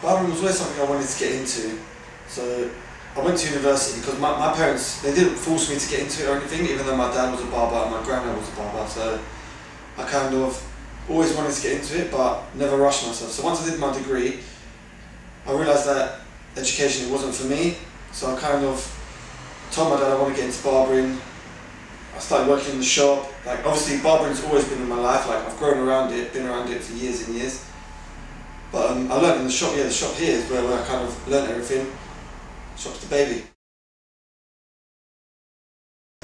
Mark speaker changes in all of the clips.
Speaker 1: Barbering was always something I wanted to get into. So I went to university because my parents, they didn't force me to get into it or anything, even though my dad was a barber and my granddad was a barber. So I kind of always wanted to get into it, but never rushed myself. So once I did my degree, I realised that education wasn't for me. So I kind of told my dad I want to get into barbering. I started working in the shop. Like, obviously barbering's always been in my life. Like, I've grown around it, been around it for years and years. But I learned in the shop. Yeah, the shop here is where I kind of learned everything. Shop's the baby.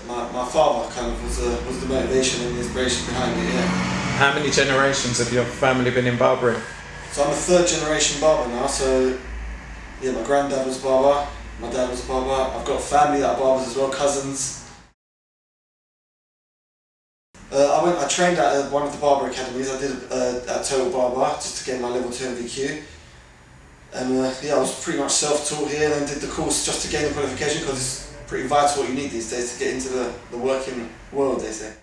Speaker 1: My father kind of was the motivation and the inspiration behind it. Yeah.
Speaker 2: How many generations have your family been in barbering?
Speaker 1: So I'm a third generation barber now. So yeah, my granddad was a barber. My dad was a barber. I've got a family that are barbers as well, cousins. I trained at one of the barber academies. I did at Total Barber just to gain my level 2 MVQ. And yeah, I was pretty much self-taught here and then did the course just to gain the qualification because it's pretty vital what you need these days to get into the working world, they say.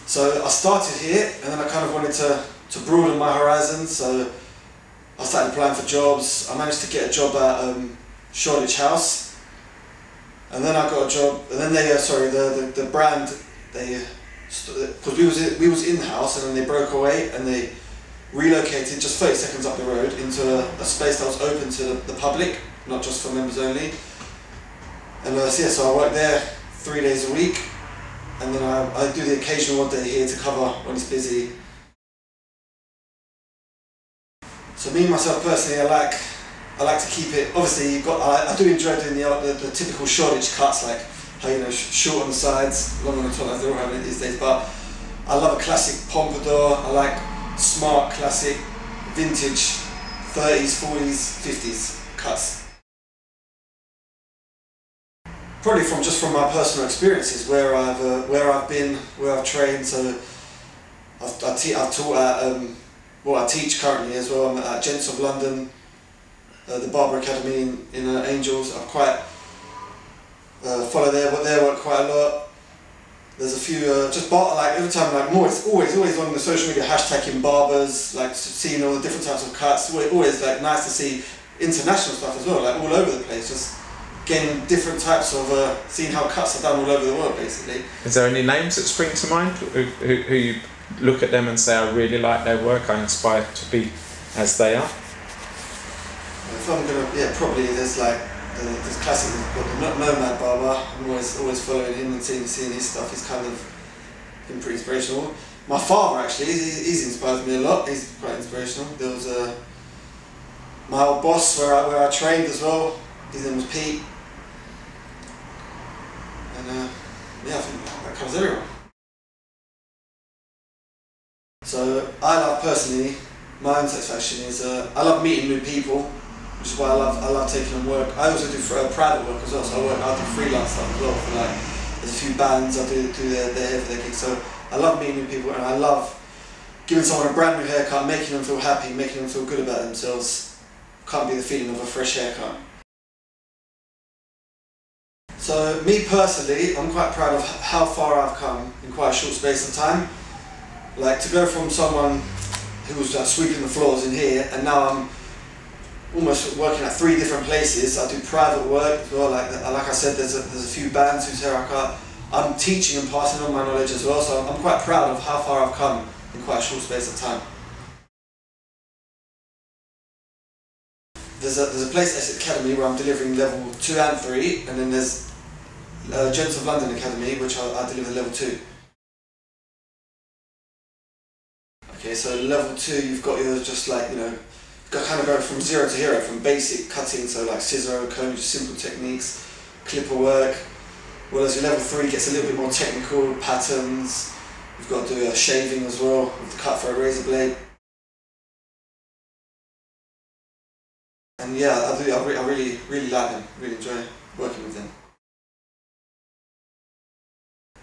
Speaker 1: So I started here and then I kind of wanted to broaden my horizons. So I started applying for jobs. I managed to get a job at Shoreditch house. And then I got a job, and then they, the brand, because we was in-house and then they broke away and they relocated just 30 seconds up the road into a space that was open to the public, not just for members only. And so I work there 3 days a week, and then I do the occasional one day here to cover when it's busy. So me, myself personally, I like to keep it, obviously I do enjoy doing the typical Shoreditch cuts, like how, you know, short on the sides, long on the top, as they're all having it these days, but I love a classic pompadour. I like smart, classic, vintage 30s, 40s, 50s cuts. Probably from my personal experiences, where I've been, where I've trained. So I've taught at, I teach currently as well. I'm at Gents of London, the Barber Academy in Angels. I quite follow their work quite a lot. There's a few, like every time, like more, it's always on the social media hashtagging barbers, like seeing all the different types of cuts. Always like nice to see international stuff as well, like all over the place, just getting different types of, seeing how cuts are done all over the world basically.
Speaker 2: Is there any names that spring to mind who you look at them and say, I really like their work, I'm inspired to be as they are?
Speaker 1: If I'm gonna, yeah, probably there's like this classic, the Nomad Barber. I'm always following him and seeing his stuff. He's kind of been pretty inspirational. My father actually, he's inspired me a lot. He's quite inspirational. There was my old boss where I trained as well. His name was Pete. And yeah, I think that covers everyone. So I love personally, my own satisfaction is I love meeting new people. Which is why I love taking on work. I also do private work as well, so I do freelance stuff as well. For like, there's a few bands I do their hair for their gigs. So I love meeting new people, and I love giving someone a brand new haircut, making them feel happy, making them feel good about themselves. Can't be the feeling of a fresh haircut. So me personally, I'm quite proud of how far I've come in quite a short space of time. Like to go from someone who was just sweeping the floors in here, and now I'm almost working at 3 different places. I do private work as well, like I said, there's a few bands whose hair I cut. I'm teaching and passing on my knowledge as well, so I'm quite proud of how far I've come in quite a short space of time. There's a place, Essex Academy, where I'm delivering level 2 and 3, and then there's Gents of London Academy, which I deliver level 2. Okay, so level 2, you've got your just like, you know, kind of go from 0 to hero, from basic cutting, so like scissor, comb, just simple techniques, clipper work. Whereas your level 3 gets a little bit more technical, patterns. You've got to do shaving as well, with the cut for a razor blade. And yeah, I really like them, really enjoy working with them.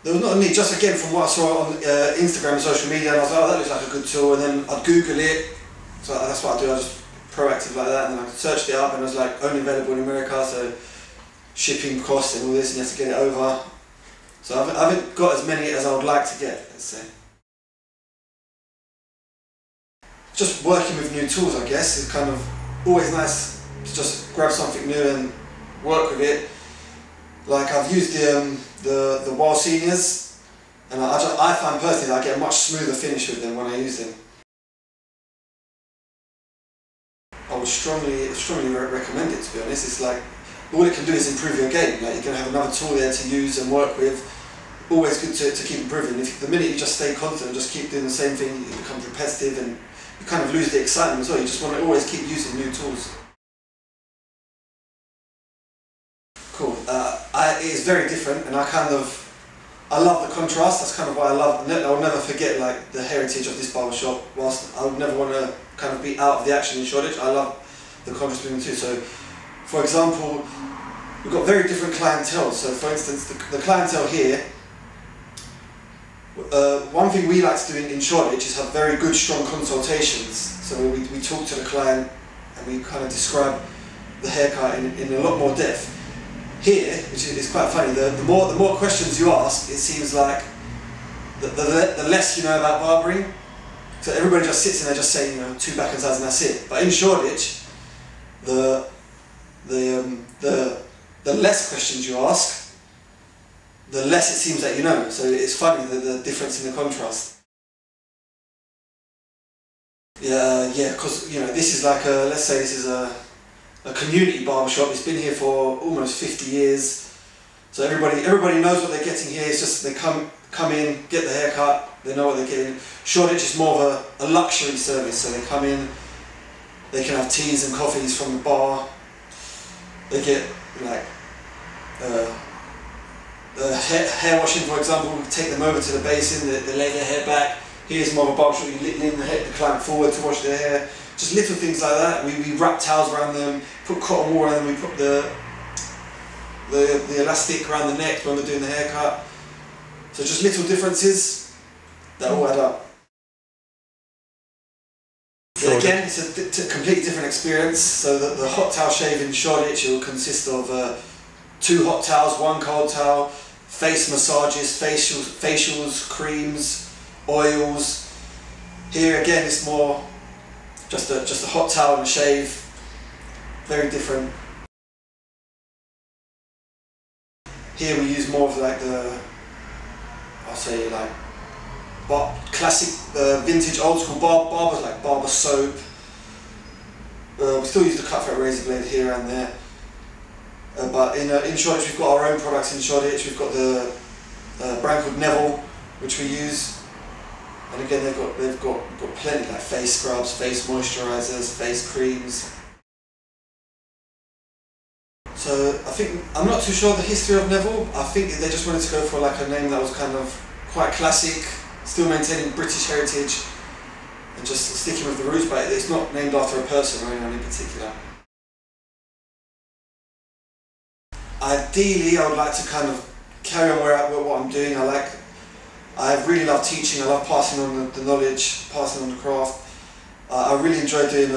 Speaker 1: There was not a need, just again from what I saw on Instagram and social media, and I was like, oh, that looks like a good tool, and then I'd Google it. So that's what I do, I just proactive like that, and then I searched it up and it was like only available in America, so shipping costs and all this, and you have to get it over. So I haven't got as many as I would like to get, let's say. just working with new tools, I guess, is kind of always nice to just grab something new and work with it. Like I've used the Wahl Seniors, and I find personally that I get a much smoother finish with them when I use them. I would strongly recommend it, to be honest. It's like, all it can do is improve your game. Like, you're going to have another tool there to use and work with. Always good to keep improving. If the minute you just stay constant and just keep doing the same thing, it becomes repetitive and you kind of lose the excitement as well. You just want to always keep using new tools. Cool. It is very different, and I love the contrast. That's kind of why I'll never forget like the heritage of this barbershop. Whilst I would never want to kind of be out of the action in Shoreditch, I love the contrast between the two. So, for example, we've got very different clientele. So, for instance, the clientele here. One thing we like to do in Shoreditch is have very good, strong consultations. So we talk to the client and we kind of describe the haircut in a lot more depth. Here, which is quite funny, the more questions you ask, it seems like the less you know about barbering. So everybody just sits in there just saying, 2 back and sides and that's it. But in Shoreditch, the less questions you ask, the less it seems that you know. So it's funny the difference in the contrast. Yeah, because this is like let's say this is a community barbershop. It's been here for almost 50 years. So everybody knows what they're getting here. It's just they come in, get the haircut, they know what they're getting. Shoreditch is more of a luxury service. So they come in, they can have teas and coffees from the bar. They get like hair washing, for example. We take them over to the basin, they lay their hair back. Here's more of a barbershop, you lean the client forward to wash their hair. Just little things like that. We wrap towels around them, put cotton wool around them, we put the elastic around the neck when we're doing the haircut. So just little differences that all add up. So again, it's a completely different experience. So the hot towel shave in Shoreditch will consist of 2 hot towels, 1 cold towel, face massages, facials, creams, oils. Here again, it's more just a hot towel and a shave. Very different. Here we use more of like classic vintage old school barbers, like barber soap. We still use the cutthroat razor blade here and there. But in Shoreditch we've got our own products in Shoreditch. We've got the brand called Neville, which we use. And again, they've got plenty, like face scrubs, face moisturisers, face creams. So I think, I'm not too sure the history of Neville. I think they just wanted to go for like a name that was kind of quite classic, still maintaining British heritage and just sticking with the roots, but it's not named after a person or anyone in particular. Ideally, I would like to kind of carry on what I'm doing. I really love teaching. I love passing on the knowledge, passing on the craft. I really enjoy doing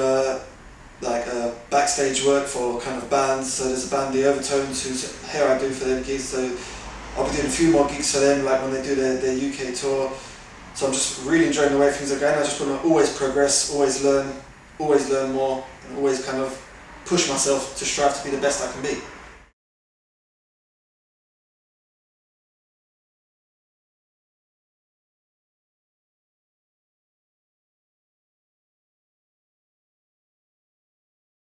Speaker 1: backstage work for kind of bands. So there's a band, The Overtones, whose hair I do for them gigs. So I'll be doing a few more gigs for them, like when they do their UK tour. So I'm just really enjoying the way things are going. I just want to always progress, always learn more, and always kind of push myself to strive to be the best I can be.